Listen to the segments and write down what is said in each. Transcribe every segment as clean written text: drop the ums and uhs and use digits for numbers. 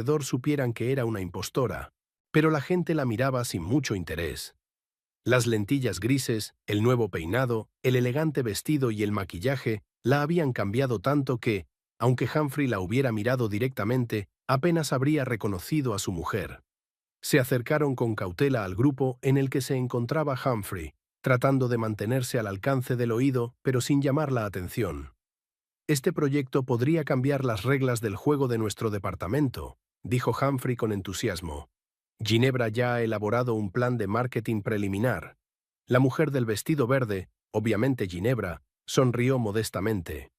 alrededor supieran que era una impostora, pero la gente la miraba sin mucho interés. Las lentillas grises, el nuevo peinado, el elegante vestido y el maquillaje la habían cambiado tanto que, aunque Humphrey la hubiera mirado directamente, apenas habría reconocido a su mujer. Se acercaron con cautela al grupo en el que se encontraba Humphrey, tratando de mantenerse al alcance del oído, pero sin llamar la atención. «Este proyecto podría cambiar las reglas del juego de nuestro departamento», dijo Humphrey con entusiasmo. «Ginebra ya ha elaborado un plan de marketing preliminar». La mujer del vestido verde, obviamente Ginebra, sonrió modestamente.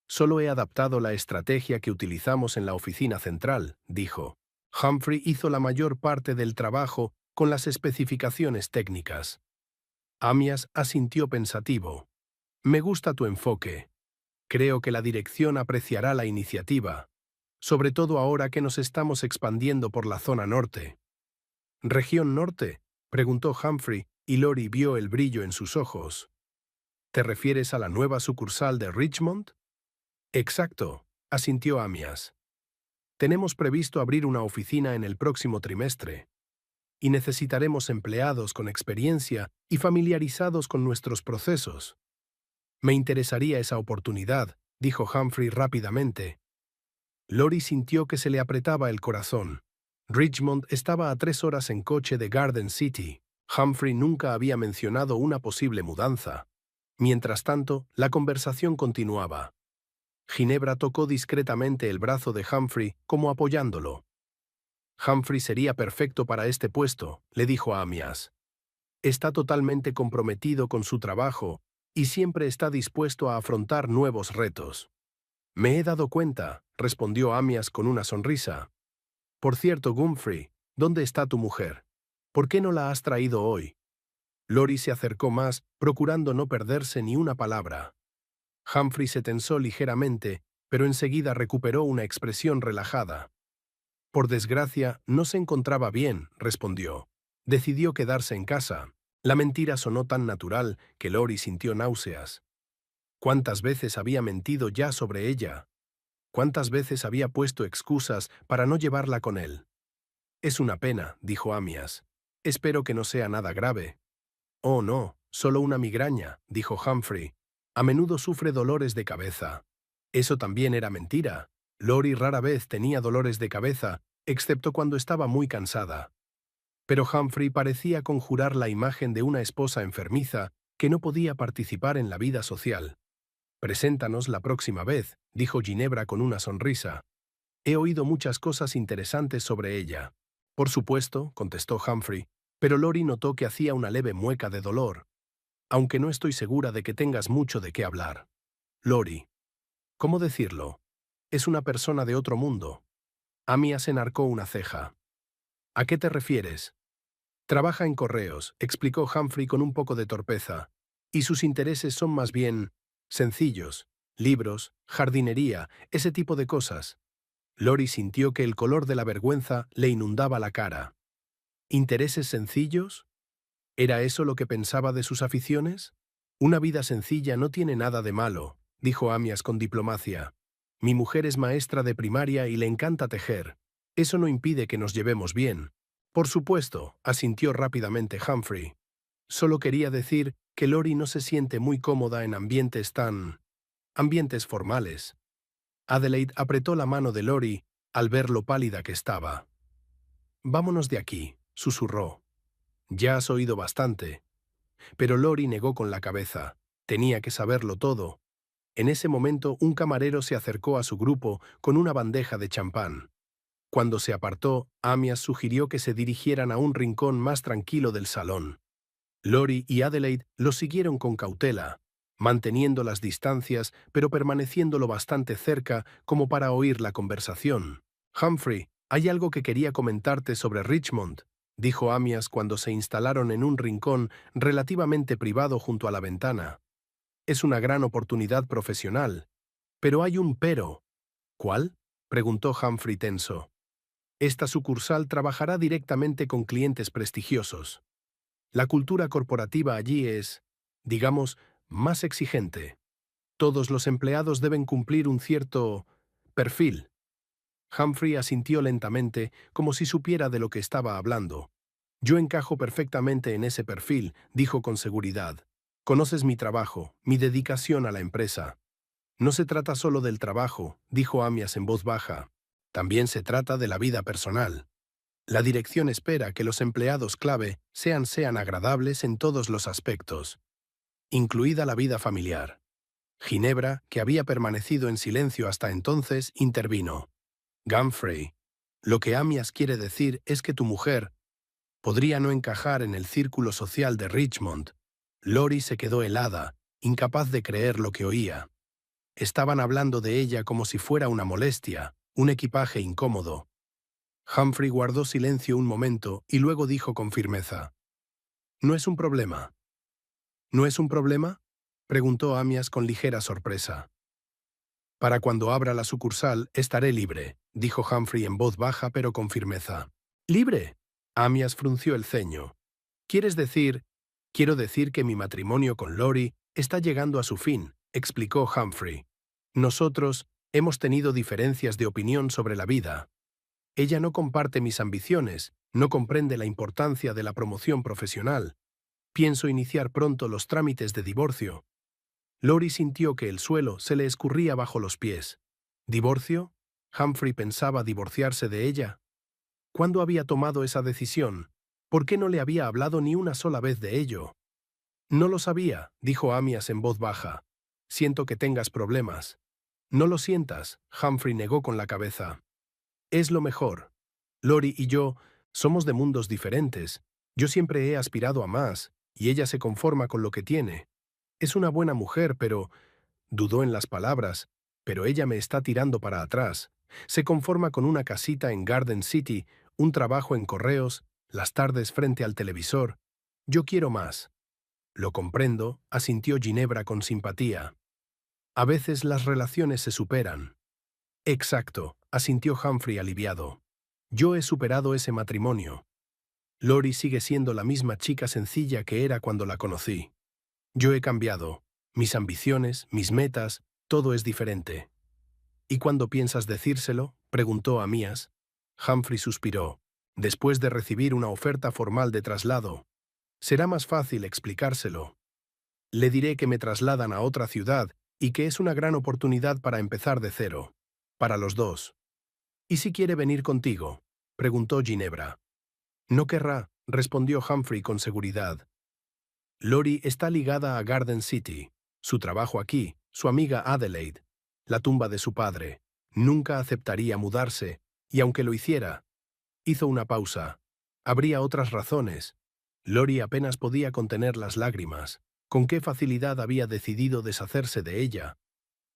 «Solo he adaptado la estrategia que utilizamos en la oficina central», dijo. Humphrey hizo la mayor parte del trabajo con las especificaciones técnicas. Amias asintió pensativo. «Me gusta tu enfoque. Creo que la dirección apreciará la iniciativa, sobre todo ahora que nos estamos expandiendo por la zona norte». «¿Región norte?», preguntó Humphrey, y Lori vio el brillo en sus ojos. «¿Te refieres a la nueva sucursal de Richmond?» «Exacto», asintió Amias. «Tenemos previsto abrir una oficina en el próximo trimestre, y necesitaremos empleados con experiencia y familiarizados con nuestros procesos». «Me interesaría esa oportunidad», dijo Humphrey rápidamente. Lori sintió que se le apretaba el corazón. Richmond estaba a 3 horas en coche de Garden City. Humphrey nunca había mencionado una posible mudanza. Mientras tanto, la conversación continuaba. Ginebra tocó discretamente el brazo de Humphrey como apoyándolo. «Humphrey sería perfecto para este puesto», le dijo a Amias. «Está totalmente comprometido con su trabajo y siempre está dispuesto a afrontar nuevos retos». «Me he dado cuenta», respondió Amias con una sonrisa. «Por cierto, Humphrey, ¿dónde está tu mujer? ¿Por qué no la has traído hoy?» Lori se acercó más, procurando no perderse ni una palabra. Humphrey se tensó ligeramente, pero enseguida recuperó una expresión relajada. «Por desgracia, no se encontraba bien», respondió. «Decidió quedarse en casa». La mentira sonó tan natural que Lori sintió náuseas. ¿Cuántas veces había mentido ya sobre ella? ¿Cuántas veces había puesto excusas para no llevarla con él? «Es una pena», dijo Amias. «Espero que no sea nada grave». «Oh, no, solo una migraña», dijo Humphrey. «A menudo sufre dolores de cabeza». Eso también era mentira. Lori rara vez tenía dolores de cabeza, excepto cuando estaba muy cansada. Pero Humphrey parecía conjurar la imagen de una esposa enfermiza que no podía participar en la vida social. «Preséntanos la próxima vez», dijo Ginebra con una sonrisa. «He oído muchas cosas interesantes sobre ella». «Por supuesto», contestó Humphrey, pero Lori notó que hacía una leve mueca de dolor. «Aunque no estoy segura de que tengas mucho de qué hablar». «Lori. ¿Cómo decirlo? Es una persona de otro mundo». Amias enarcó una ceja. «¿A qué te refieres?» «Trabaja en correos», explicó Humphrey con un poco de torpeza, «y sus intereses son más bien sencillos, libros, jardinería, ese tipo de cosas». Lori sintió que el color de la vergüenza le inundaba la cara. ¿Intereses sencillos? ¿Era eso lo que pensaba de sus aficiones? «Una vida sencilla no tiene nada de malo», dijo Amias con diplomacia. «Mi mujer es maestra de primaria y le encanta tejer. Eso no impide que nos llevemos bien». «Por supuesto», asintió rápidamente Humphrey. «Solo quería decir que Lori no se siente muy cómoda en ambientes formales». Adelaide apretó la mano de Lori al ver lo pálida que estaba. «Vámonos de aquí», susurró. «Ya has oído bastante». Pero Lori negó con la cabeza. Tenía que saberlo todo. En ese momento, un camarero se acercó a su grupo con una bandeja de champán. Cuando se apartó, Amias sugirió que se dirigieran a un rincón más tranquilo del salón. Lori y Adelaide lo siguieron con cautela, manteniendo las distancias, pero permaneciendo lo bastante cerca como para oír la conversación. «Humphrey, hay algo que quería comentarte sobre Richmond», dijo Amias cuando se instalaron en un rincón relativamente privado junto a la ventana. «Es una gran oportunidad profesional. Pero hay un pero». «¿Cuál?», preguntó Humphrey tenso. «Esta sucursal trabajará directamente con clientes prestigiosos. La cultura corporativa allí es, digamos, más exigente. Todos los empleados deben cumplir un cierto perfil». Humphrey asintió lentamente, como si supiera de lo que estaba hablando. Yo encajo perfectamente en ese perfil, dijo con seguridad. Conoces mi trabajo, mi dedicación a la empresa. No se trata solo del trabajo, dijo Amias en voz baja. También se trata de la vida personal. La dirección espera que los empleados clave sean agradables en todos los aspectos, incluida la vida familiar. Ginebra, que había permanecido en silencio hasta entonces, intervino. Humphrey, lo que Amias quiere decir es que tu mujer podría no encajar en el círculo social de Richmond. Lori se quedó helada, incapaz de creer lo que oía. Estaban hablando de ella como si fuera una molestia, un equipaje incómodo. Humphrey guardó silencio un momento y luego dijo con firmeza. «No es un problema». «¿No es un problema?», preguntó Amias con ligera sorpresa. «Para cuando abra la sucursal estaré libre», dijo Humphrey en voz baja pero con firmeza. «¿Libre?». Amias frunció el ceño. «¿Quieres decir...?» «Quiero decir que mi matrimonio con Lori está llegando a su fin», explicó Humphrey. «Nosotros hemos tenido diferencias de opinión sobre la vida. Ella no comparte mis ambiciones, no comprende la importancia de la promoción profesional. Pienso iniciar pronto los trámites de divorcio». Lori sintió que el suelo se le escurría bajo los pies. ¿Divorcio? ¿Humphrey pensaba divorciarse de ella? ¿Cuándo había tomado esa decisión? ¿Por qué no le había hablado ni una sola vez de ello? «No lo sabía», dijo Amias en voz baja. «Siento que tengas problemas». «No lo sientas», Humphrey negó con la cabeza. «Es lo mejor. Lori y yo somos de mundos diferentes. Yo siempre he aspirado a más, y ella se conforma con lo que tiene. Es una buena mujer, pero...» Dudó en las palabras, «pero ella me está tirando para atrás. Se conforma con una casita en Garden City, un trabajo en correos, las tardes frente al televisor. Yo quiero más». «Lo comprendo», asintió Ginebra con simpatía. «A veces las relaciones se superan». «Exacto», asintió Humphrey aliviado. «Yo he superado ese matrimonio. Lori sigue siendo la misma chica sencilla que era cuando la conocí. Yo he cambiado. Mis ambiciones, mis metas, todo es diferente». «¿Y cuándo piensas decírselo?», preguntó Amias. Humphrey suspiró. «Después de recibir una oferta formal de traslado. Será más fácil explicárselo. Le diré que me trasladan a otra ciudad y que es una gran oportunidad para empezar de cero. Para los dos». «¿Y si quiere venir contigo?», preguntó Ginebra. «No querrá», respondió Humphrey con seguridad. «Lori está ligada a Garden City. Su trabajo aquí, su amiga Adelaide, la tumba de su padre. Nunca aceptaría mudarse, y aunque lo hiciera...» Hizo una pausa. Habría otras razones. Lori apenas podía contener las lágrimas. ¿Con qué facilidad había decidido deshacerse de ella?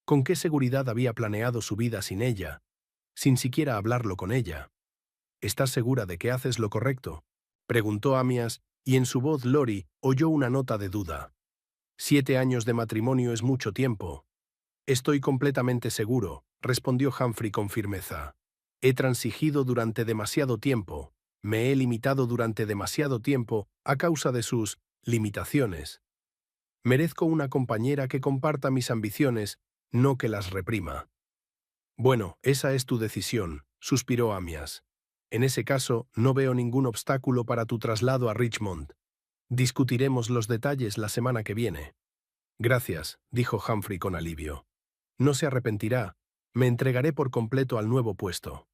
¿Con qué seguridad había planeado su vida sin ella, sin siquiera hablarlo con ella? «¿Estás segura de que haces lo correcto?», preguntó Amias, y en su voz Lori oyó una nota de duda. 7 años de matrimonio es mucho tiempo. «Estoy completamente seguro», respondió Humphrey con firmeza. «He transigido durante demasiado tiempo. Me he limitado durante demasiado tiempo a causa de sus limitaciones. Merezco una compañera que comparta mis ambiciones, no que las reprima». «Bueno, esa es tu decisión», suspiró Amias. «En ese caso, no veo ningún obstáculo para tu traslado a Richmond. Discutiremos los detalles la semana que viene». «Gracias», dijo Humphrey con alivio. «No se arrepentirá. Me entregaré por completo al nuevo puesto».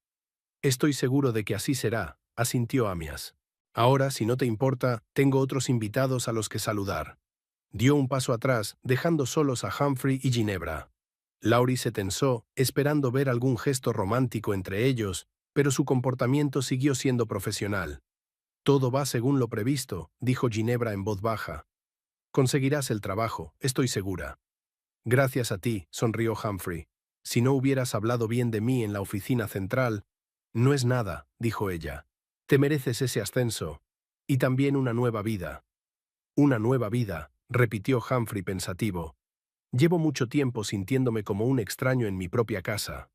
«Estoy seguro de que así será», asintió Amias. «Ahora, si no te importa, tengo otros invitados a los que saludar». Dio un paso atrás, dejando solos a Humphrey y Ginebra. Laurie se tensó, esperando ver algún gesto romántico entre ellos, pero su comportamiento siguió siendo profesional. «Todo va según lo previsto», dijo Ginebra en voz baja. «Conseguirás el trabajo, estoy segura». «Gracias a ti», sonrió Humphrey. «Si no hubieras hablado bien de mí en la oficina central...». «No es nada», dijo ella. «Te mereces ese ascenso. Y también una nueva vida». «Una nueva vida», repitió Humphrey pensativo. «Llevo mucho tiempo sintiéndome como un extraño en mi propia casa.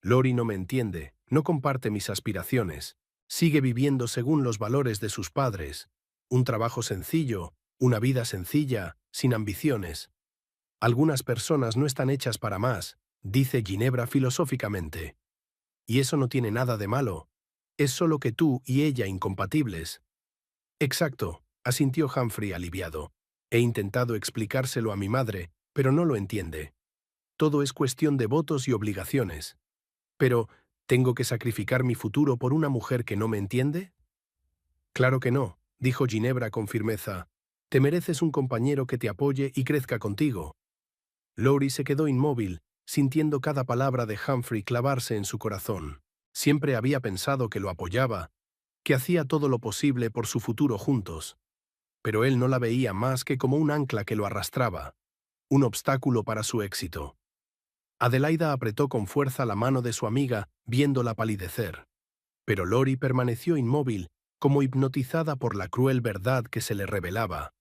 Lori no me entiende, no comparte mis aspiraciones. Sigue viviendo según los valores de sus padres. Un trabajo sencillo, una vida sencilla, sin ambiciones. Algunas personas no están hechas para más», dice Ginebra filosóficamente. Y eso no tiene nada de malo. Es solo que tú y ella incompatibles. Exacto, asintió Humphrey aliviado. He intentado explicárselo a mi madre, pero no lo entiende. Todo es cuestión de votos y obligaciones. Pero, ¿tengo que sacrificar mi futuro por una mujer que no me entiende? Claro que no, dijo Ginebra con firmeza. Te mereces un compañero que te apoye y crezca contigo. Laurie se quedó inmóvil, sintiendo cada palabra de Humphrey clavarse en su corazón. Siempre había pensado que lo apoyaba, que hacía todo lo posible por su futuro juntos. Pero él no la veía más que como un ancla que lo arrastraba, un obstáculo para su éxito. Adelaida apretó con fuerza la mano de su amiga, viéndola palidecer. Pero Laurie permaneció inmóvil, como hipnotizada por la cruel verdad que se le revelaba.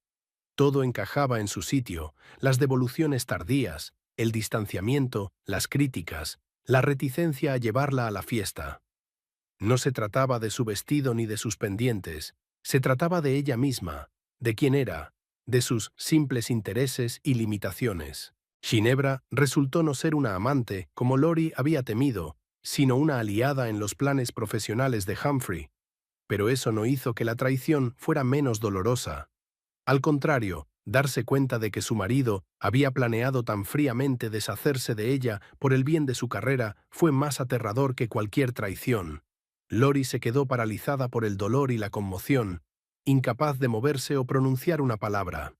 Todo encajaba en su sitio, las devoluciones tardías, el distanciamiento, las críticas, la reticencia a llevarla a la fiesta. No se trataba de su vestido ni de sus pendientes, se trataba de ella misma, de quién era, de sus simples intereses y limitaciones. Ginebra resultó no ser una amante, como Laurie había temido, sino una aliada en los planes profesionales de Humphrey. Pero eso no hizo que la traición fuera menos dolorosa. Al contrario, darse cuenta de que su marido había planeado tan fríamente deshacerse de ella por el bien de su carrera fue más aterrador que cualquier traición. Laurie se quedó paralizada por el dolor y la conmoción, incapaz de moverse o pronunciar una palabra.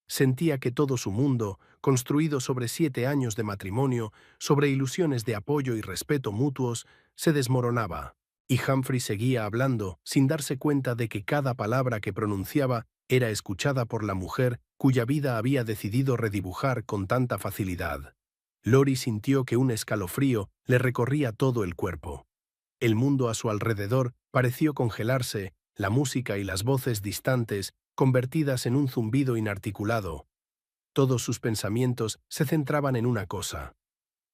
Sentía que todo su mundo, construido sobre 7 años de matrimonio, sobre ilusiones de apoyo y respeto mutuos, se desmoronaba. Y Humphrey seguía hablando, sin darse cuenta de que cada palabra que pronunciaba era escuchada por la mujer cuya vida había decidido redibujar con tanta facilidad. Laurie sintió que un escalofrío le recorría todo el cuerpo. El mundo a su alrededor pareció congelarse, la música y las voces distantes convertidas en un zumbido inarticulado. Todos sus pensamientos se centraban en una cosa.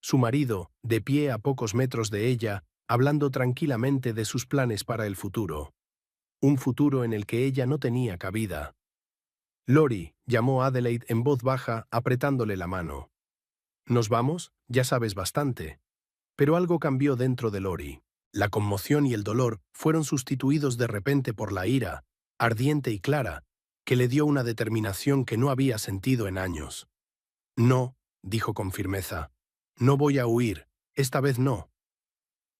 Su marido, de pie a pocos metros de ella, hablando tranquilamente de sus planes para el futuro. Un futuro en el que ella no tenía cabida. Laurie, llamó Adelaide en voz baja, apretándole la mano. ¿Nos vamos? Ya sabes bastante. Pero algo cambió dentro de Laurie. La conmoción y el dolor fueron sustituidos de repente por la ira, ardiente y clara, que le dio una determinación que no había sentido en años. No, dijo con firmeza. No voy a huir, esta vez no.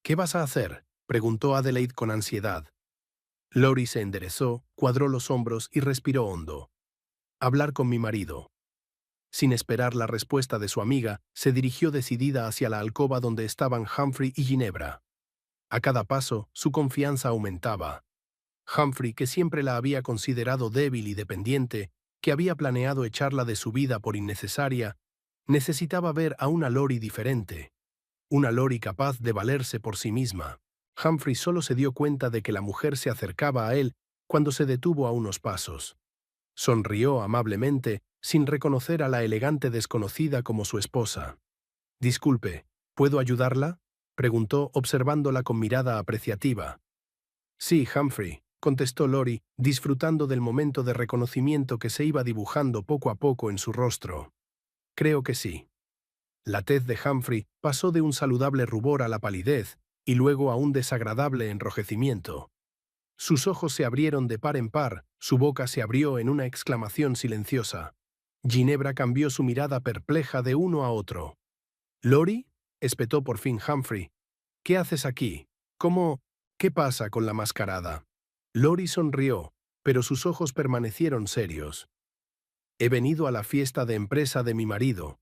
¿Qué vas a hacer?, preguntó Adelaide con ansiedad. Laurie se enderezó, cuadró los hombros y respiró hondo. Hablar con mi marido. Sin esperar la respuesta de su amiga, se dirigió decidida hacia la alcoba donde estaban Humphrey y Ginebra. A cada paso, su confianza aumentaba. Humphrey, que siempre la había considerado débil y dependiente, que había planeado echarla de su vida por innecesaria, necesitaba ver a una Laurie diferente. Una Laurie capaz de valerse por sí misma. Humphrey solo se dio cuenta de que la mujer se acercaba a él cuando se detuvo a unos pasos. Sonrió amablemente, sin reconocer a la elegante desconocida como su esposa. «Disculpe, ¿puedo ayudarla?», preguntó, observándola con mirada apreciativa. «Sí, Humphrey», contestó Laurie, disfrutando del momento de reconocimiento que se iba dibujando poco a poco en su rostro. «Creo que sí». La tez de Humphrey pasó de un saludable rubor a la palidez y luego a un desagradable enrojecimiento. Sus ojos se abrieron de par en par, su boca se abrió en una exclamación silenciosa. Ginebra cambió su mirada perpleja de uno a otro. «¿Laurie?», espetó por fin Humphrey. «¿Qué haces aquí? ¿Cómo? ¿Qué pasa con la mascarada?». Laurie sonrió, pero sus ojos permanecieron serios. «He venido a la fiesta de empresa de mi marido.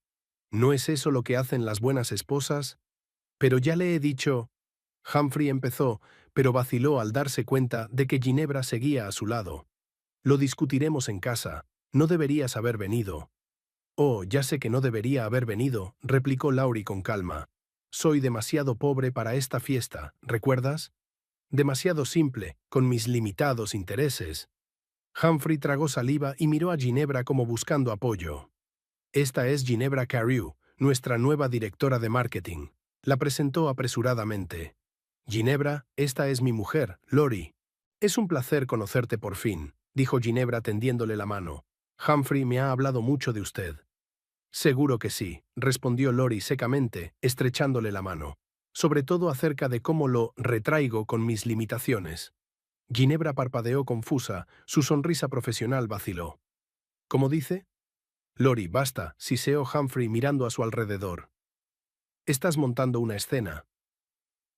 ¿No es eso lo que hacen las buenas esposas? Pero ya le he dicho...». Humphrey empezó, pero vaciló al darse cuenta de que Ginebra seguía a su lado. «Lo discutiremos en casa. No deberías haber venido». «Oh, ya sé que no debería haber venido», replicó Laurie con calma. «Soy demasiado pobre para esta fiesta, ¿recuerdas? Demasiado simple, con mis limitados intereses». Humphrey tragó saliva y miró a Ginebra como buscando apoyo. «Esta es Ginebra Carew, nuestra nueva directora de marketing», la presentó apresuradamente. «Ginebra, esta es mi mujer, Laurie». «Es un placer conocerte por fin», dijo Ginebra tendiéndole la mano. «Humphrey me ha hablado mucho de usted». «Seguro que sí», respondió Laurie secamente, estrechándole la mano. sobre todo acerca de cómo lo retraigo con mis limitaciones. Ginebra parpadeó confusa, su sonrisa profesional vaciló. ¿Cómo dice? Lori, basta, siseó Humphrey mirando a su alrededor. Estás montando una escena.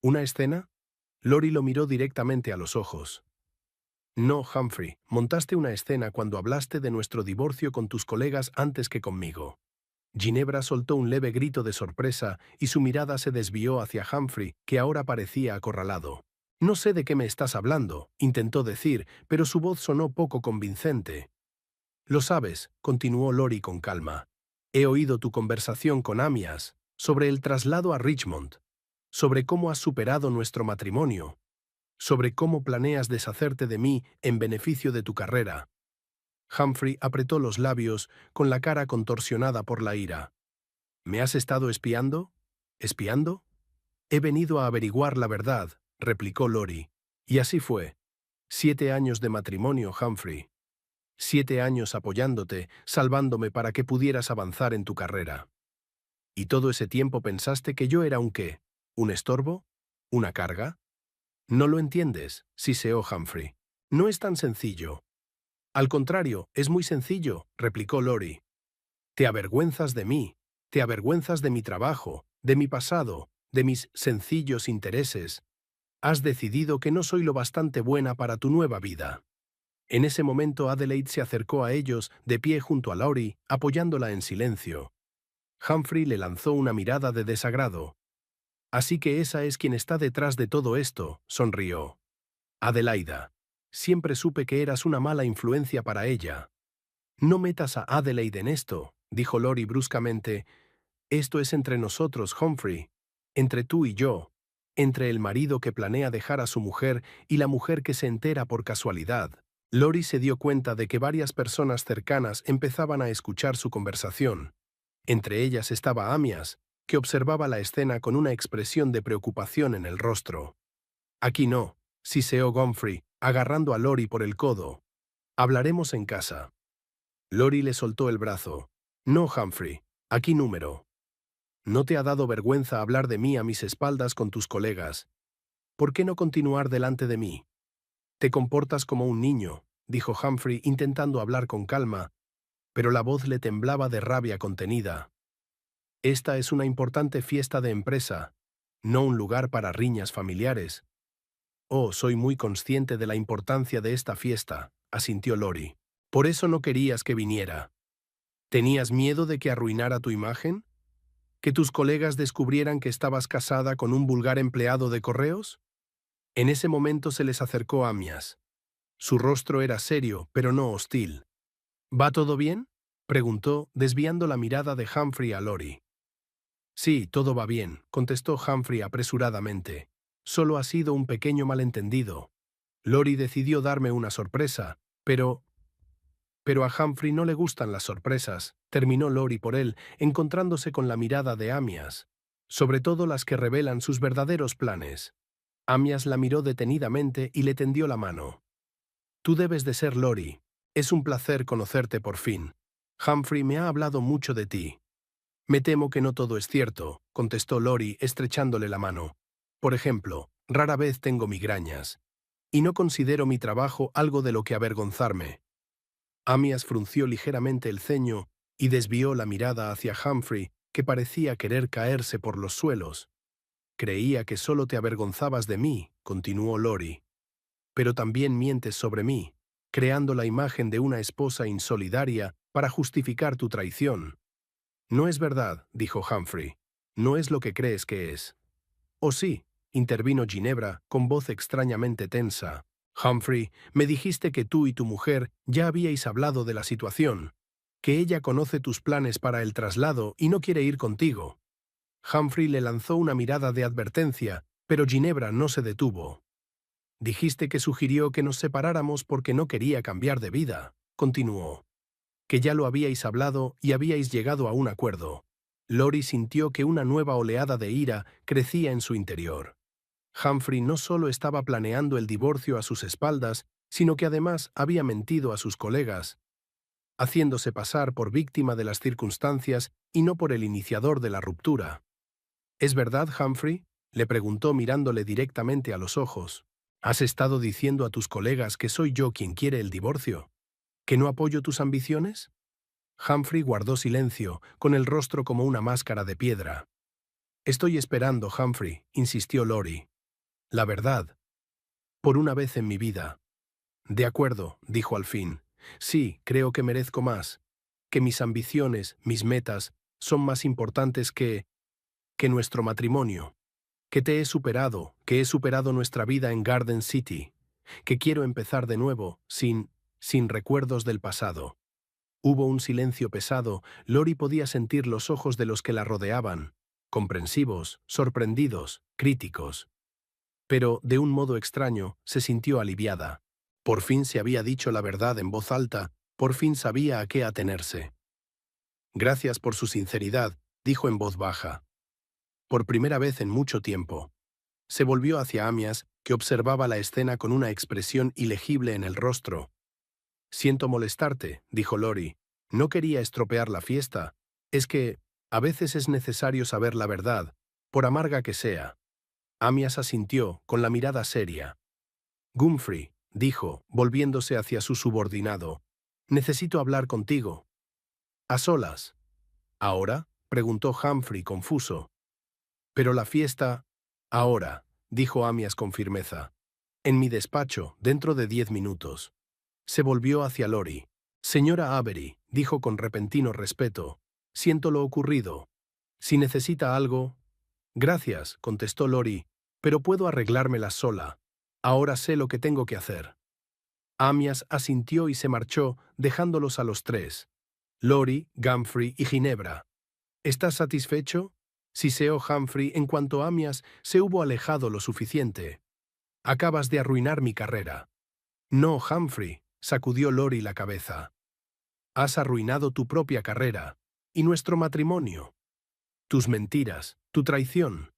¿Una escena? Lori lo miró directamente a los ojos. No, Humphrey, montaste una escena cuando hablaste de nuestro divorcio con tus colegas antes que conmigo. Ginebra soltó un leve grito de sorpresa y su mirada se desvió hacia Humphrey, que ahora parecía acorralado. No sé de qué me estás hablando, intentó decir, pero su voz sonó poco convincente. Lo sabes, continuó Lori con calma. He oído tu conversación con Amias sobre el traslado a Richmond, sobre cómo has superado nuestro matrimonio, sobre cómo planeas deshacerte de mí en beneficio de tu carrera. Humphrey apretó los labios con la cara contorsionada por la ira. ¿Me has estado espiando? ¿Espiando? He venido a averiguar la verdad, replicó Lori. Y así fue. 7 años de matrimonio, Humphrey. 7 años apoyándote, salvándome para que pudieras avanzar en tu carrera. ¿Y todo ese tiempo pensaste que yo era un qué? ¿Un estorbo? ¿Una carga? No lo entiendes, siseó Humphrey. No es tan sencillo. Al contrario, es muy sencillo, replicó Lori. Te avergüenzas de mí, te avergüenzas de mi trabajo, de mi pasado, de mis sencillos intereses. Has decidido que no soy lo bastante buena para tu nueva vida. En ese momento Adelaide se acercó a ellos, de pie junto a Lori, apoyándola en silencio. Humphrey le lanzó una mirada de desagrado. Así que esa es quien está detrás de todo esto, sonrió. Adelaida. Siempre supe que eras una mala influencia para ella. No metas a Adelaide en esto, dijo Lori bruscamente. Esto es entre nosotros, Humphrey. Entre tú y yo. Entre el marido que planea dejar a su mujer y la mujer que se entera por casualidad. Lori se dio cuenta de que varias personas cercanas empezaban a escuchar su conversación. Entre ellas estaba Amias, que observaba la escena con una expresión de preocupación en el rostro. Aquí no, siseó Humphrey, agarrando a Lori por el codo. Hablaremos en casa. Lori le soltó el brazo. No, Humphrey, aquí número. ¿No te ha dado vergüenza hablar de mí a mis espaldas con tus colegas? ¿Por qué no continuar delante de mí? Te comportas como un niño, dijo Humphrey intentando hablar con calma, pero la voz le temblaba de rabia contenida. Esta es una importante fiesta de empresa, no un lugar para riñas familiares. Oh, soy muy consciente de la importancia de esta fiesta, asintió Lori. Por eso no querías que viniera. ¿Tenías miedo de que arruinara tu imagen? ¿Que tus colegas descubrieran que estabas casada con un vulgar empleado de correos? En ese momento se les acercó Amias. Su rostro era serio, pero no hostil. ¿Va todo bien?, preguntó, desviando la mirada de Humphrey a Lori. Sí, todo va bien, contestó Humphrey apresuradamente. Solo ha sido un pequeño malentendido. Lori decidió darme una sorpresa, pero a Humphrey no le gustan las sorpresas, terminó Lori por él, encontrándose con la mirada de Amias, sobre todo las que revelan sus verdaderos planes. Amias la miró detenidamente y le tendió la mano. Tú debes de ser Lori. Es un placer conocerte por fin. Humphrey me ha hablado mucho de ti. Me temo que no todo es cierto, contestó Lori estrechándole la mano. Por ejemplo, rara vez tengo migrañas. Y no considero mi trabajo algo de lo que avergonzarme. Amias frunció ligeramente el ceño y desvió la mirada hacia Humphrey, que parecía querer caerse por los suelos. Creía que solo te avergonzabas de mí, continuó Lori. Pero también mientes sobre mí, creando la imagen de una esposa insolidaria para justificar tu traición. No es verdad, dijo Humphrey. No es lo que crees que es. Oh sí, intervino Ginebra con voz extrañamente tensa. Humphrey, me dijiste que tú y tu mujer ya habíais hablado de la situación, que ella conoce tus planes para el traslado y no quiere ir contigo. Humphrey le lanzó una mirada de advertencia, pero Ginebra no se detuvo. Dijiste que sugirió que nos separáramos porque no quería cambiar de vida, continuó. Que ya lo habíais hablado y habíais llegado a un acuerdo. Lori sintió que una nueva oleada de ira crecía en su interior. Humphrey no solo estaba planeando el divorcio a sus espaldas, sino que además había mentido a sus colegas, haciéndose pasar por víctima de las circunstancias y no por el iniciador de la ruptura. ¿Es verdad, Humphrey?, Le preguntó mirándole directamente a los ojos. ¿Has estado diciendo a tus colegas que soy yo quien quiere el divorcio? ¿Que no apoyo tus ambiciones? Humphrey guardó silencio, con el rostro como una máscara de piedra. Estoy esperando, Humphrey, insistió Lori. La verdad. Por una vez en mi vida. De acuerdo, dijo al fin. Sí, creo que merezco más. Que mis ambiciones, mis metas, son más importantes que nuestro matrimonio. Que te he superado, que he superado nuestra vida en Garden City. Que quiero empezar de nuevo, sin recuerdos del pasado. Hubo un silencio pesado. Lori podía sentir los ojos de los que la rodeaban, comprensivos, sorprendidos, críticos. Pero, de un modo extraño, se sintió aliviada. Por fin se había dicho la verdad en voz alta, por fin sabía a qué atenerse. Gracias por su sinceridad, dijo en voz baja. Por primera vez en mucho tiempo. Se volvió hacia Amias, que observaba la escena con una expresión ilegible en el rostro. Siento molestarte, dijo Lori. No quería estropear la fiesta. Es que, a veces es necesario saber la verdad, por amarga que sea. Amias asintió, con la mirada seria. Humphrey, dijo, volviéndose hacia su subordinado. Necesito hablar contigo. A solas. ¿Ahora? Preguntó Humphrey, confuso. Pero la fiesta... Ahora, dijo Amias con firmeza. En mi despacho, dentro de 10 minutos. Se volvió hacia Lori. Señora Avery, dijo con repentino respeto. Siento lo ocurrido. Si necesita algo... Gracias, contestó Lori, pero puedo arreglármela sola. Ahora sé lo que tengo que hacer. Amias asintió y se marchó, dejándolos a los tres. Lori, Humphrey y Ginebra. ¿Estás satisfecho? Siseó Humphrey en cuanto Amias se hubo alejado lo suficiente. Acabas de arruinar mi carrera. No, Humphrey, sacudió Lori la cabeza. Has arruinado tu propia carrera. Y nuestro matrimonio. Tus mentiras, tu traición.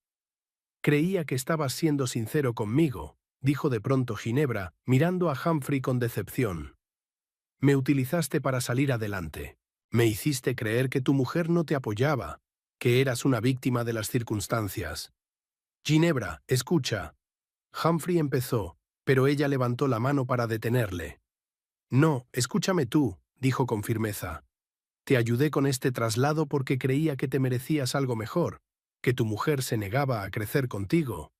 Creía que estabas siendo sincero conmigo, dijo de pronto Ginebra, mirando a Humphrey con decepción. Me utilizaste para salir adelante. Me hiciste creer que tu mujer no te apoyaba, que eras una víctima de las circunstancias. Ginebra, escucha. Humphrey empezó, pero ella levantó la mano para detenerle. No, escúchame tú, dijo con firmeza. Te ayudé con este traslado porque creía que te merecías algo mejor, que tu mujer se negaba a crecer contigo.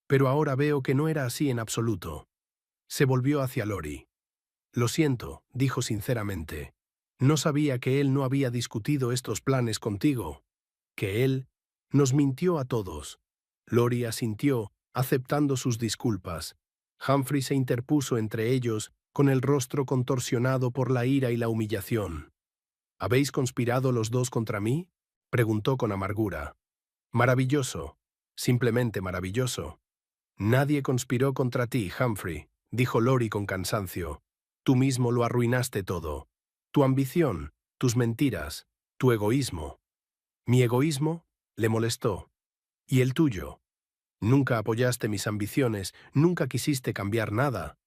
Pero ahora veo que no era así en absoluto. Se volvió hacia Lori. Lo siento, dijo sinceramente. No sabía que él no había discutido estos planes contigo. Que él nos mintió a todos. Lori asintió, aceptando sus disculpas. Humphrey se interpuso entre ellos, con el rostro contorsionado por la ira y la humillación. ¿Habéis conspirado los dos contra mí? Preguntó con amargura. Maravilloso. Simplemente maravilloso. Nadie conspiró contra ti, Humphrey, dijo Lori con cansancio. Tú mismo lo arruinaste todo. Tu ambición, tus mentiras, tu egoísmo. ¿Mi egoísmo? Le molestó. ¿Y el tuyo? Nunca apoyaste mis ambiciones, nunca quisiste cambiar nada.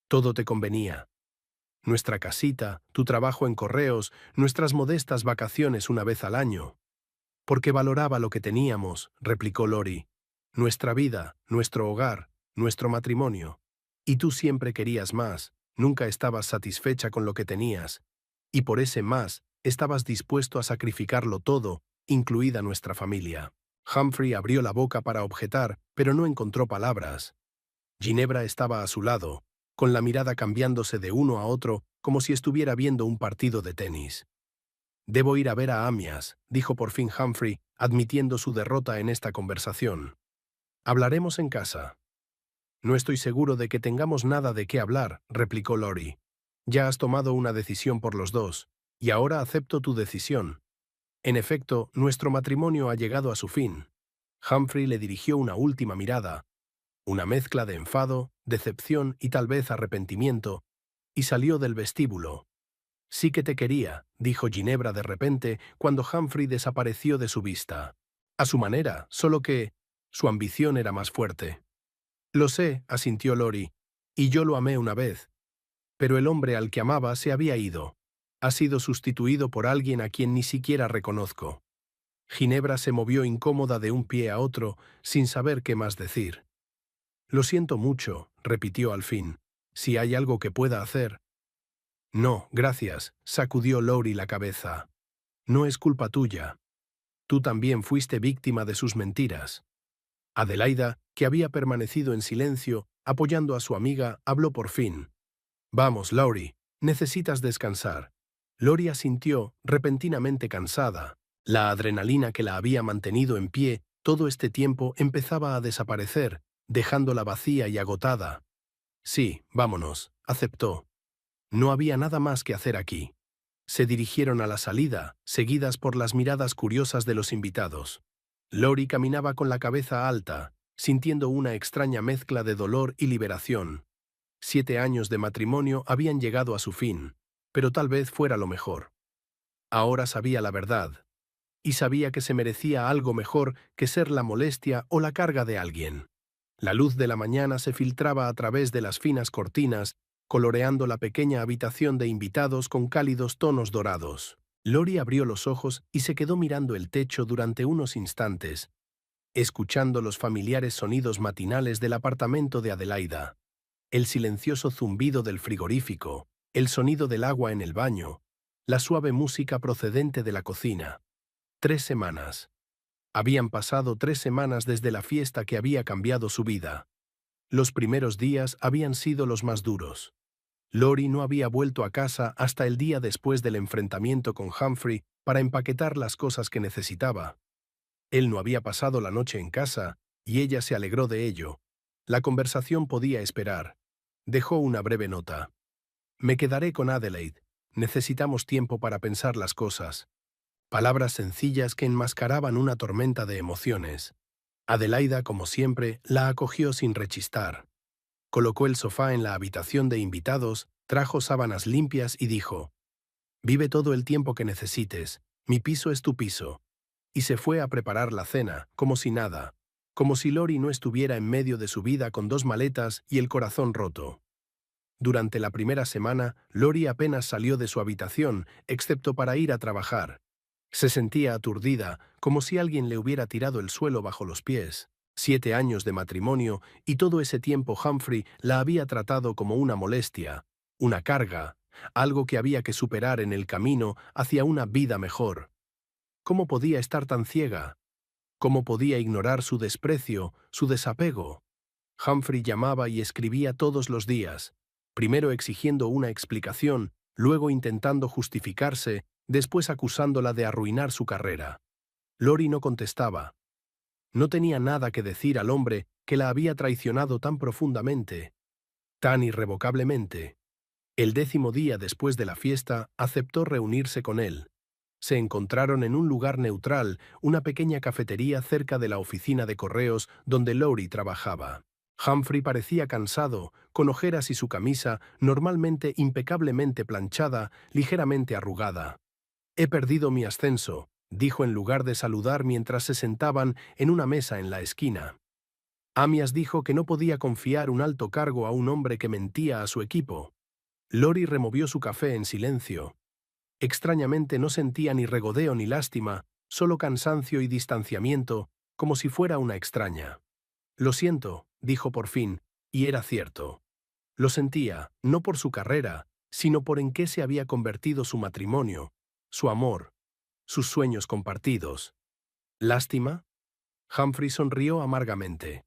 Todo te convenía. Nuestra casita, tu trabajo en correos, nuestras modestas vacaciones una vez al año. Porque valoraba lo que teníamos, replicó Lori. Nuestra vida, nuestro hogar, nuestro matrimonio. Y tú siempre querías más, nunca estabas satisfecha con lo que tenías. Y por ese más, estabas dispuesto a sacrificarlo todo, incluida nuestra familia. Humphrey abrió la boca para objetar, pero no encontró palabras. Ginebra estaba a su lado, con la mirada cambiándose de uno a otro como si estuviera viendo un partido de tenis. Debo ir a ver a Amias, dijo por fin Humphrey, admitiendo su derrota en esta conversación. Hablaremos en casa. No estoy seguro de que tengamos nada de qué hablar, replicó Lori. Ya has tomado una decisión por los dos, y ahora acepto tu decisión. En efecto, nuestro matrimonio ha llegado a su fin. Humphrey le dirigió una última mirada, una mezcla de enfado, decepción y tal vez arrepentimiento, y salió del vestíbulo. Sí que te quería, dijo Ginebra de repente cuando Humphrey desapareció de su vista. A su manera, solo que su ambición era más fuerte. Lo sé, asintió Lori, y yo lo amé una vez. Pero el hombre al que amaba se había ido. Ha sido sustituido por alguien a quien ni siquiera reconozco. Ginebra se movió incómoda de un pie a otro, sin saber qué más decir. Lo siento mucho, repitió al fin. Si hay algo que pueda hacer. No, gracias, sacudió Lori la cabeza. No es culpa tuya. Tú también fuiste víctima de sus mentiras. Adelaida, que había permanecido en silencio, apoyando a su amiga, habló por fin. Vamos, Lori, necesitas descansar. Lori asintió, repentinamente cansada. La adrenalina que la había mantenido en pie todo este tiempo empezaba a desaparecer, dejándola vacía y agotada. Sí, vámonos, aceptó. No había nada más que hacer aquí. Se dirigieron a la salida, seguidas por las miradas curiosas de los invitados. Lori caminaba con la cabeza alta, sintiendo una extraña mezcla de dolor y liberación. 7 años de matrimonio habían llegado a su fin, pero tal vez fuera lo mejor. Ahora sabía la verdad, y sabía que se merecía algo mejor que ser la molestia o la carga de alguien. La luz de la mañana se filtraba a través de las finas cortinas, coloreando la pequeña habitación de invitados con cálidos tonos dorados. Lori abrió los ojos y se quedó mirando el techo durante unos instantes, escuchando los familiares sonidos matinales del apartamento de Adelaida. El silencioso zumbido del frigorífico, el sonido del agua en el baño, la suave música procedente de la cocina. 3 semanas. Habían pasado 3 semanas desde la fiesta que había cambiado su vida. Los primeros días habían sido los más duros. Lori no había vuelto a casa hasta el día después del enfrentamiento con Humphrey para empaquetar las cosas que necesitaba. Él no había pasado la noche en casa, y ella se alegró de ello. La conversación podía esperar. Dejó una breve nota. Me quedaré con Adelaide. Necesitamos tiempo para pensar las cosas. Palabras sencillas que enmascaraban una tormenta de emociones. Adelaida, como siempre, la acogió sin rechistar. Colocó el sofá en la habitación de invitados, trajo sábanas limpias y dijo: «Vive todo el tiempo que necesites, mi piso es tu piso». Y se fue a preparar la cena, como si nada, como si Lori no estuviera en medio de su vida con 2 maletas y el corazón roto. Durante la primera semana, Lori apenas salió de su habitación, excepto para ir a trabajar. Se sentía aturdida, como si alguien le hubiera tirado el suelo bajo los pies. 7 años de matrimonio, y todo ese tiempo Humphrey la había tratado como una molestia, una carga, algo que había que superar en el camino hacia una vida mejor. ¿Cómo podía estar tan ciega? ¿Cómo podía ignorar su desprecio, su desapego? Humphrey llamaba y escribía todos los días, primero exigiendo una explicación, luego intentando justificarse, después acusándola de arruinar su carrera. Lori no contestaba. No tenía nada que decir al hombre que la había traicionado tan profundamente, tan irrevocablemente. El 10º día después de la fiesta, aceptó reunirse con él. Se encontraron en un lugar neutral, una pequeña cafetería cerca de la oficina de correos donde Lori trabajaba. Humphrey parecía cansado, con ojeras y su camisa, normalmente impecablemente planchada, ligeramente arrugada. «He perdido mi ascenso», dijo en lugar de saludar mientras se sentaban en una mesa en la esquina. Amias dijo que no podía confiar un alto cargo a un hombre que mentía a su equipo. Lori removió su café en silencio. Extrañamente no sentía ni regodeo ni lástima, solo cansancio y distanciamiento, como si fuera una extraña. «Lo siento», dijo por fin, y era cierto. Lo sentía, no por su carrera, sino por en qué se había convertido su matrimonio, su amor, sus sueños compartidos. ¿Lástima? Humphrey sonrió amargamente.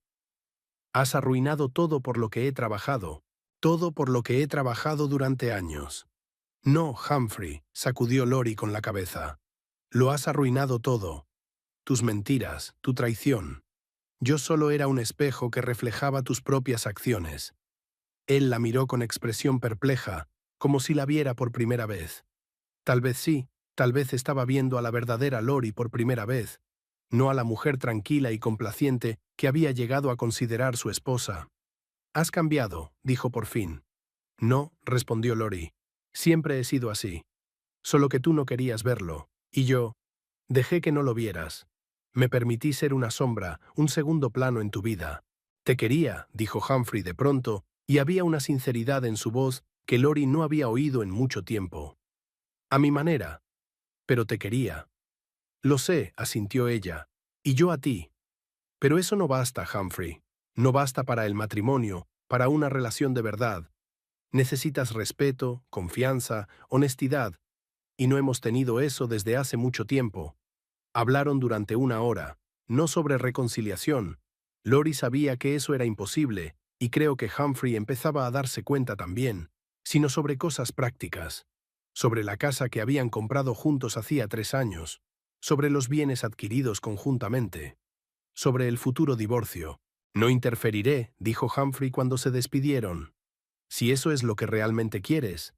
«Has arruinado todo por lo que he trabajado, todo por lo que he trabajado durante años». «No, Humphrey», sacudió Lori con la cabeza. «Lo has arruinado todo. Tus mentiras, tu traición. Yo solo era un espejo que reflejaba tus propias acciones». Él la miró con expresión perpleja, como si la viera por primera vez. Tal vez sí, tal vez estaba viendo a la verdadera Lori por primera vez, no a la mujer tranquila y complaciente que había llegado a considerar su esposa. «Has cambiado», dijo por fin. «No», respondió Lori. «Siempre he sido así. Solo que tú no querías verlo, y yo dejé que no lo vieras. Me permití ser una sombra, un segundo plano en tu vida». «Te quería», dijo Humphrey de pronto, y había una sinceridad en su voz que Lori no había oído en mucho tiempo. «A mi manera. Pero te quería». Lo sé, asintió ella. Y yo a ti. Pero eso no basta, Humphrey. No basta para el matrimonio, para una relación de verdad. Necesitas respeto, confianza, honestidad. Y no hemos tenido eso desde hace mucho tiempo. Hablaron durante 1 hora, no sobre reconciliación. Lori sabía que eso era imposible, y creo que Humphrey empezaba a darse cuenta también, sino sobre cosas prácticas. Sobre la casa que habían comprado juntos hacía 3 años, sobre los bienes adquiridos conjuntamente, sobre el futuro divorcio. No interferiré, dijo Humphrey cuando se despidieron. Si eso es lo que realmente quieres.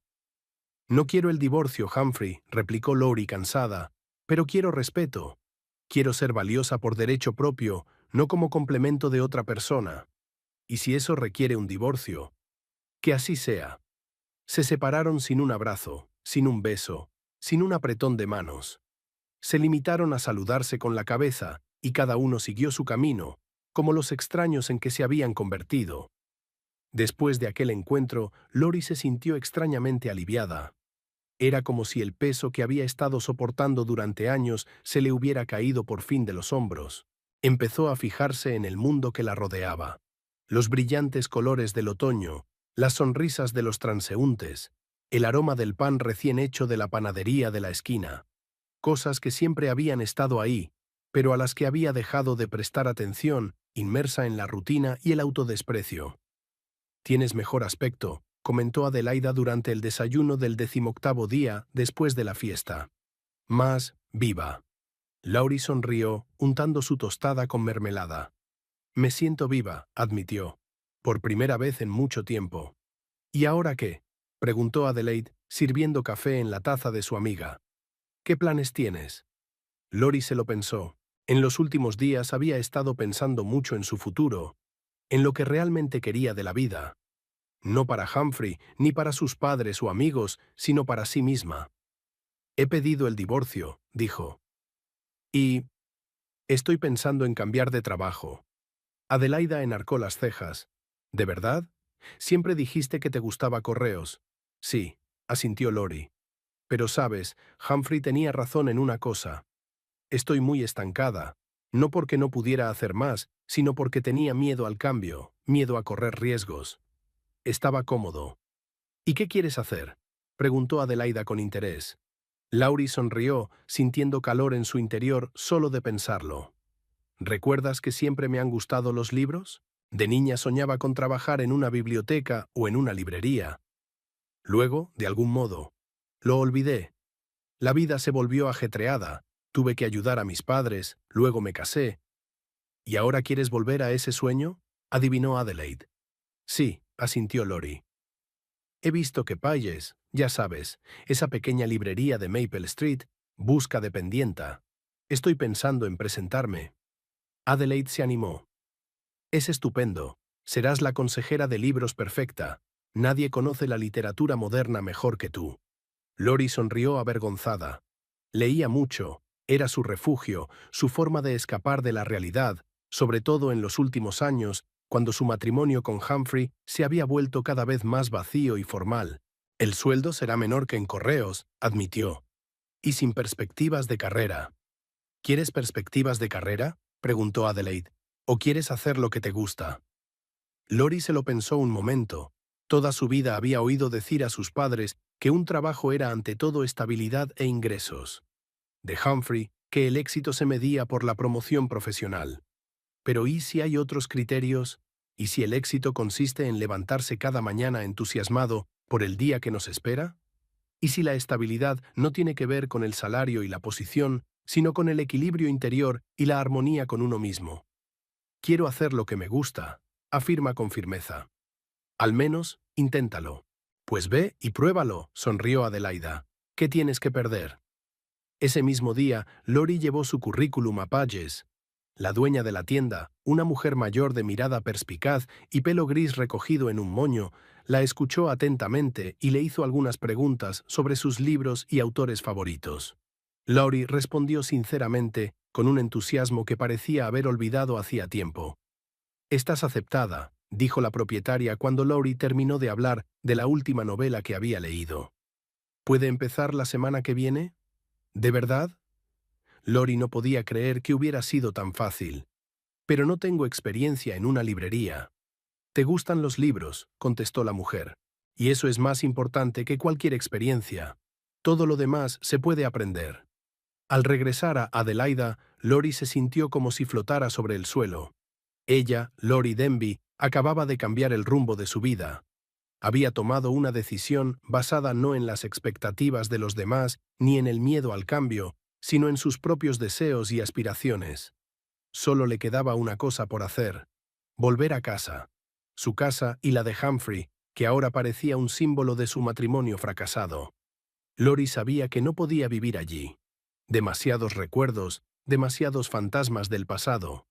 No quiero el divorcio, Humphrey, replicó Lori cansada, pero quiero respeto. Quiero ser valiosa por derecho propio, no como complemento de otra persona. Y si eso requiere un divorcio, que así sea. Se separaron sin un abrazo, sin un beso, sin un apretón de manos. Se limitaron a saludarse con la cabeza, y cada uno siguió su camino, como los extraños en que se habían convertido. Después de aquel encuentro, Lori se sintió extrañamente aliviada. Era como si el peso que había estado soportando durante años se le hubiera caído por fin de los hombros. Empezó a fijarse en el mundo que la rodeaba. Los brillantes colores del otoño, las sonrisas de los transeúntes, el aroma del pan recién hecho de la panadería de la esquina. Cosas que siempre habían estado ahí, pero a las que había dejado de prestar atención, inmersa en la rutina y el autodesprecio. «Tienes mejor aspecto», comentó Adelaida durante el desayuno del 18º día después de la fiesta. «Más viva». Laurie sonrió, untando su tostada con mermelada. «Me siento viva», admitió. «Por primera vez en mucho tiempo». «¿Y ahora qué?», preguntó Adelaide, sirviendo café en la taza de su amiga. «¿Qué planes tienes?». Laurie se lo pensó. En los últimos días había estado pensando mucho en su futuro, en lo que realmente quería de la vida. No para Humphrey, ni para sus padres o amigos, sino para sí misma. «He pedido el divorcio», dijo. «Y estoy pensando en cambiar de trabajo». Adelaida enarcó las cejas. «¿De verdad? Siempre dijiste que te gustaba correos». «Sí», asintió Lori. «Pero sabes, Humphrey tenía razón en una cosa. Estoy muy estancada, no porque no pudiera hacer más, sino porque tenía miedo al cambio, miedo a correr riesgos. Estaba cómodo». «¿Y qué quieres hacer?», preguntó Adelaida con interés. Laurie sonrió, sintiendo calor en su interior solo de pensarlo. «¿Recuerdas que siempre me han gustado los libros? De niña soñaba con trabajar en una biblioteca o en una librería. Luego, de algún modo, lo olvidé. La vida se volvió ajetreada, tuve que ayudar a mis padres, luego me casé. ¿Y ahora quieres volver a ese sueño?», adivinó Adelaide. «Sí», asintió Lori. «He visto que Payes, ya sabes, esa pequeña librería de Maple Street, busca dependienta. Estoy pensando en presentarme». Adelaide se animó. «Es estupendo. Serás la consejera de libros perfecta. Nadie conoce la literatura moderna mejor que tú». Lori sonrió avergonzada. Leía mucho, era su refugio, su forma de escapar de la realidad, sobre todo en los últimos años, cuando su matrimonio con Humphrey se había vuelto cada vez más vacío y formal. «El sueldo será menor que en correos», admitió. «Y sin perspectivas de carrera». «¿Quieres perspectivas de carrera?», preguntó Adelaide. «¿O quieres hacer lo que te gusta?». Lori se lo pensó un momento. Toda su vida había oído decir a sus padres que un trabajo era ante todo estabilidad e ingresos. De Humphrey, que el éxito se medía por la promoción profesional. Pero ¿y si hay otros criterios? ¿Y si el éxito consiste en levantarse cada mañana entusiasmado por el día que nos espera? ¿Y si la estabilidad no tiene que ver con el salario y la posición, sino con el equilibrio interior y la armonía con uno mismo? «Quiero hacer lo que me gusta», afirma con firmeza. «Al menos, inténtalo». «Pues ve y pruébalo», sonrió Adelaida. «¿Qué tienes que perder?». Ese mismo día, Lori llevó su currículum a Pages. La dueña de la tienda, una mujer mayor de mirada perspicaz y pelo gris recogido en un moño, la escuchó atentamente y le hizo algunas preguntas sobre sus libros y autores favoritos. Lori respondió sinceramente, con un entusiasmo que parecía haber olvidado hacía tiempo. «Estás aceptada», dijo la propietaria cuando Lori terminó de hablar de la última novela que había leído. «¿Puede empezar la semana que viene?». «¿De verdad?». Lori no podía creer que hubiera sido tan fácil. Pero no tengo experiencia en una librería. ¿Te gustan los libros?, contestó la mujer. Y eso es más importante que cualquier experiencia. Todo lo demás se puede aprender. Al regresar a Adelaida, Lori se sintió como si flotara sobre el suelo. Ella, Lori Denby, acababa de cambiar el rumbo de su vida. Había tomado una decisión basada no en las expectativas de los demás ni en el miedo al cambio, sino en sus propios deseos y aspiraciones. Solo le quedaba una cosa por hacer: volver a casa. Su casa y la de Humphrey, que ahora parecía un símbolo de su matrimonio fracasado. Lori sabía que no podía vivir allí. Demasiados recuerdos, demasiados fantasmas del pasado.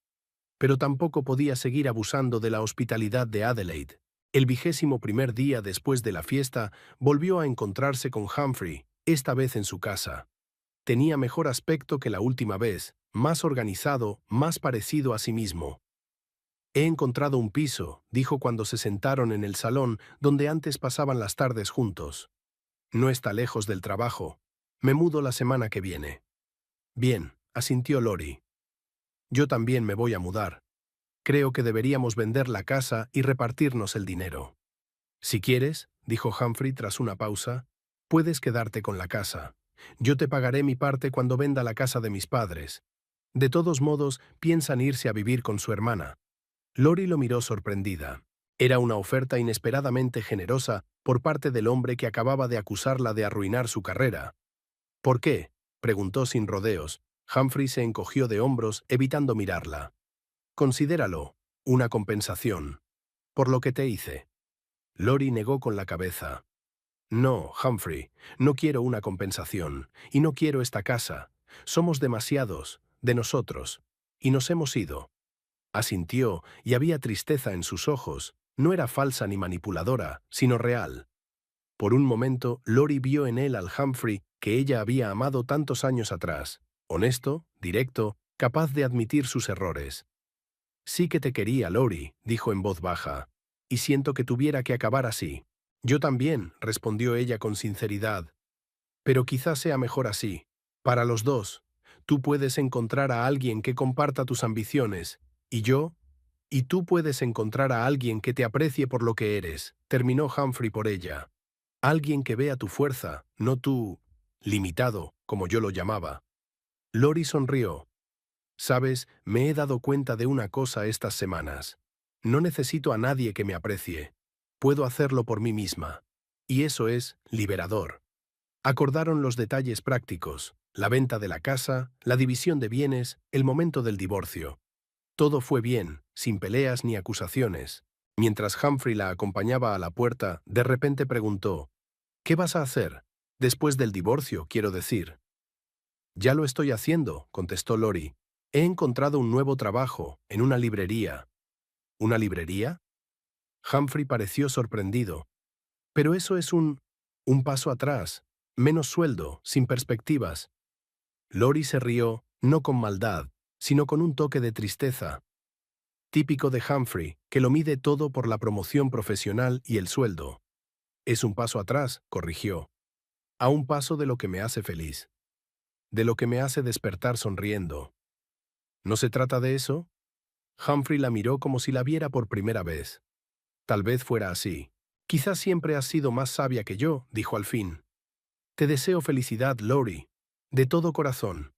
Pero tampoco podía seguir abusando de la hospitalidad de Adelaide. El 21º día después de la fiesta, volvió a encontrarse con Humphrey, esta vez en su casa. Tenía mejor aspecto que la última vez, más organizado, más parecido a sí mismo. «He encontrado un piso», dijo cuando se sentaron en el salón donde antes pasaban las tardes juntos. «No está lejos del trabajo. Me mudo la semana que viene». «Bien», asintió Lori. «Yo también me voy a mudar. Creo que deberíamos vender la casa y repartirnos el dinero». «Si quieres», dijo Humphrey tras una pausa, «puedes quedarte con la casa. Yo te pagaré mi parte cuando venda la casa de mis padres. De todos modos, piensan irse a vivir con su hermana». Lori lo miró sorprendida. Era una oferta inesperadamente generosa por parte del hombre que acababa de acusarla de arruinar su carrera. «¿Por qué?», preguntó sin rodeos. Humphrey se encogió de hombros, evitando mirarla. «Considéralo una compensación por lo que te hice». Lori negó con la cabeza. «No, Humphrey, no quiero una compensación, y no quiero esta casa. Somos demasiados, de nosotros, y nos hemos ido». Asintió, y había tristeza en sus ojos. No era falsa ni manipuladora, sino real. Por un momento, Lori vio en él al Humphrey que ella había amado tantos años atrás, honesto, directo, capaz de admitir sus errores. «Sí que te quería, Lori», dijo en voz baja, «y siento que tuviera que acabar así». «Yo también», respondió ella con sinceridad. «Pero quizás sea mejor así. Para los dos. Tú puedes encontrar a alguien que comparta tus ambiciones, y yo, y tú puedes encontrar a alguien que te aprecie por lo que eres», terminó Humphrey por ella. «Alguien que vea tu fuerza, no tú, limitado, como yo lo llamaba». Lori sonrió. «Sabes, me he dado cuenta de una cosa estas semanas. No necesito a nadie que me aprecie. Puedo hacerlo por mí misma. Y eso es liberador». Acordaron los detalles prácticos: la venta de la casa, la división de bienes, el momento del divorcio. Todo fue bien, sin peleas ni acusaciones. Mientras Humphrey la acompañaba a la puerta, de repente preguntó: «¿Qué vas a hacer? Después del divorcio, quiero decir». «Ya lo estoy haciendo», contestó Lori. «He encontrado un nuevo trabajo, en una librería». «¿Una librería?». Humphrey pareció sorprendido. «Pero eso es un paso atrás. Menos sueldo, sin perspectivas». Lori se rió, no con maldad, sino con un toque de tristeza. Típico de Humphrey, que lo mide todo por la promoción profesional y el sueldo. «Es un paso atrás», corrigió. «A un paso de lo que me hace feliz. De lo que me hace despertar sonriendo». «¿No se trata de eso?». Humphrey la miró como si la viera por primera vez. «Tal vez fuera así. Quizás siempre has sido más sabia que yo», dijo al fin. «Te deseo felicidad, Lori. De todo corazón».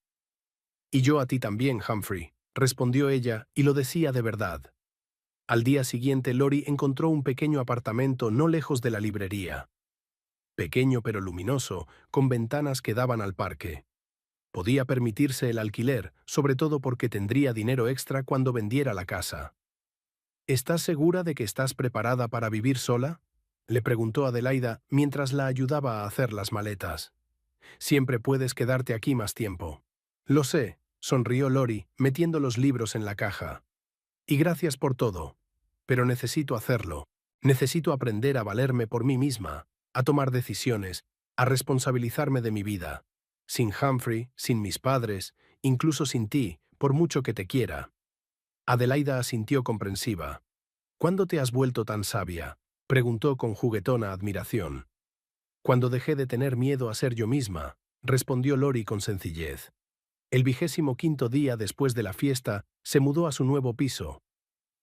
«Y yo a ti también, Humphrey», respondió ella, y lo decía de verdad. Al día siguiente, Lori encontró un pequeño apartamento no lejos de la librería. Pequeño pero luminoso, con ventanas que daban al parque. Podía permitirse el alquiler, sobre todo porque tendría dinero extra cuando vendiera la casa. «¿Estás segura de que estás preparada para vivir sola?», le preguntó Adelaida mientras la ayudaba a hacer las maletas. «Siempre puedes quedarte aquí más tiempo». «Lo sé», sonrió Lori, metiendo los libros en la caja. «Y gracias por todo. Pero necesito hacerlo. Necesito aprender a valerme por mí misma, a tomar decisiones, a responsabilizarme de mi vida. Sin Humphrey, sin mis padres, incluso sin ti, por mucho que te quiera». Adelaida asintió comprensiva. «¿Cuándo te has vuelto tan sabia?», preguntó con juguetona admiración. «Cuando dejé de tener miedo a ser yo misma», respondió Lori con sencillez. El 25º día después de la fiesta, se mudó a su nuevo piso.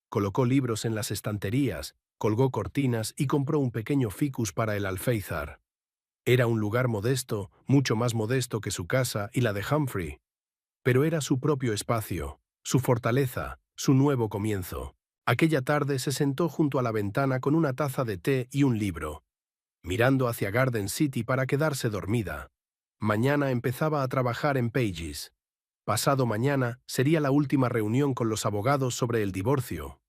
Colocó libros en las estanterías, colgó cortinas y compró un pequeño ficus para el alféizar. Era un lugar modesto, mucho más modesto que su casa y la de Humphrey. Pero era su propio espacio, su fortaleza, su nuevo comienzo. Aquella tarde se sentó junto a la ventana con una taza de té y un libro, mirando hacia Garden City para quedarse dormida. Mañana empezaba a trabajar en Pages. Pasado mañana sería la última reunión con los abogados sobre el divorcio.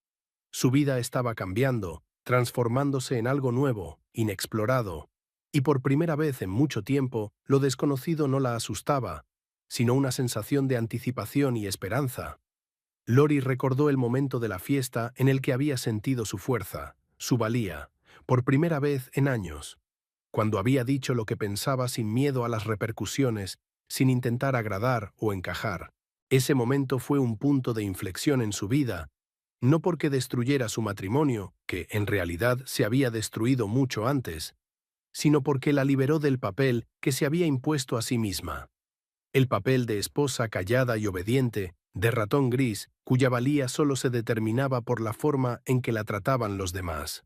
Su vida estaba cambiando, transformándose en algo nuevo, inexplorado, y por primera vez en mucho tiempo, lo desconocido no la asustaba, sino una sensación de anticipación y esperanza. Lori recordó el momento de la fiesta en el que había sentido su fuerza, su valía, por primera vez en años, cuando había dicho lo que pensaba sin miedo a las repercusiones, sin intentar agradar o encajar. Ese momento fue un punto de inflexión en su vida, no porque destruyera su matrimonio, que en realidad se había destruido mucho antes, sino porque la liberó del papel que se había impuesto a sí misma. El papel de esposa callada y obediente, de ratón gris, cuya valía solo se determinaba por la forma en que la trataban los demás.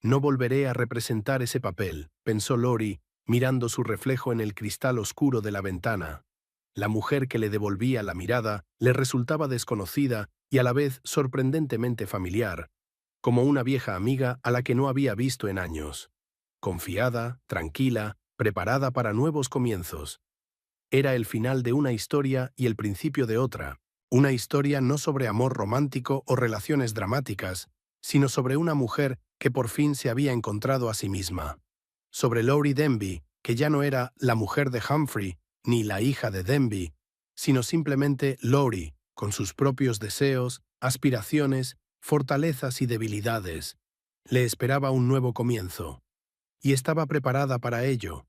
No volveré a representar ese papel, pensó Lori, mirando su reflejo en el cristal oscuro de la ventana. La mujer que le devolvía la mirada le resultaba desconocida y a la vez sorprendentemente familiar, como una vieja amiga a la que no había visto en años. Confiada, tranquila, preparada para nuevos comienzos. Era el final de una historia y el principio de otra. Una historia no sobre amor romántico o relaciones dramáticas, sino sobre una mujer que por fin se había encontrado a sí misma. Sobre Lori Denby, que ya no era la mujer de Humphrey, ni la hija de Denby, sino simplemente Lori, con sus propios deseos, aspiraciones, fortalezas y debilidades. Le esperaba un nuevo comienzo. Y estaba preparada para ello.